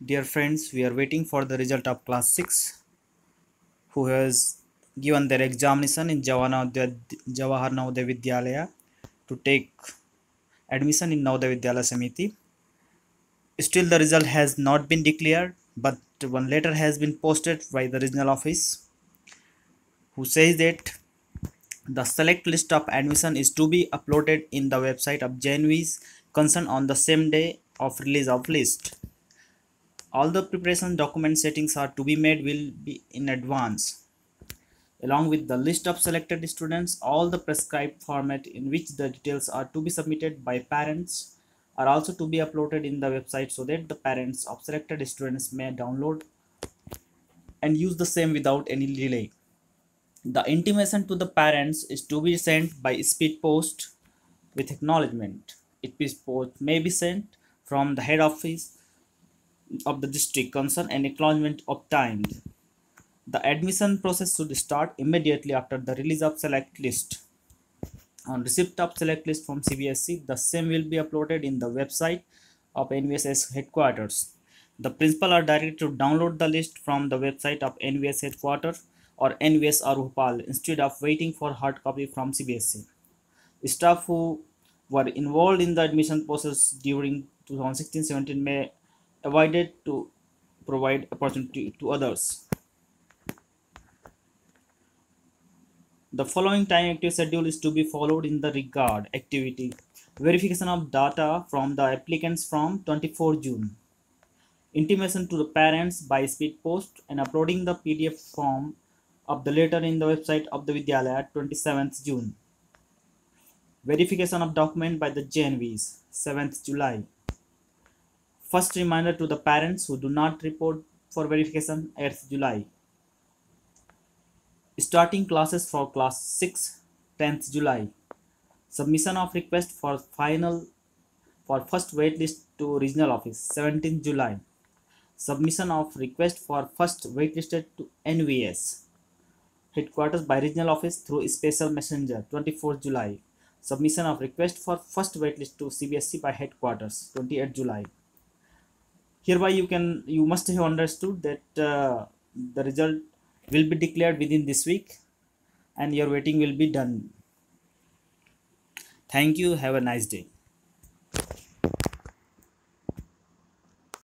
Dear friends, we are waiting for the result of class 6 who has given their examination in Jawahar Navodaya Vidyalaya to take admission in Navodaya Vidyalaya Samiti. Still the result has not been declared, but one letter has been posted by the regional office who says that the select list of admission is to be uploaded in the website of JNV's concern on the same day of release of list. All the preparation document settings are to be made will be in advance. Along with the list of selected students, all the prescribed format in which the details are to be submitted by parents are also to be uploaded in the website so that the parents of selected students may download and use the same without any delay. The intimation to the parents is to be sent by speed post with acknowledgement. Speed post may be sent from the head office of the district concerned and acknowledgement obtained. The admission process should start immediately after the release of select list. On receipt of select list from CBSE, the same will be uploaded in the website of NVSS headquarters. The principal are directed to download the list from the website of NVS headquarters or NVS or Bhopal instead of waiting for hard copy from CBSE. Staff who were involved in the admission process during 2016-17 may avoided to provide opportunity to others. The following time active schedule is to be followed in the regard activity. Verification of data from the applicants from 24 June. Intimation to the parents by speed post and uploading the PDF form of the letter in the website of the Vidyalaya 27th June. Verification of document by the JNVs 7th July. First reminder to the parents who do not report for verification 8th July. Starting classes for class 6 10th July. Submission of request for first waitlist to regional office 17th July. Submission of request for first waitlisted to NVS headquarters by regional office through special messenger 24th July. Submission of request for first waitlist to CBSE by headquarters 28th July. Hereby you must have understood that the result will be declared within this week and your waiting will be done. Thank you. Have a nice day.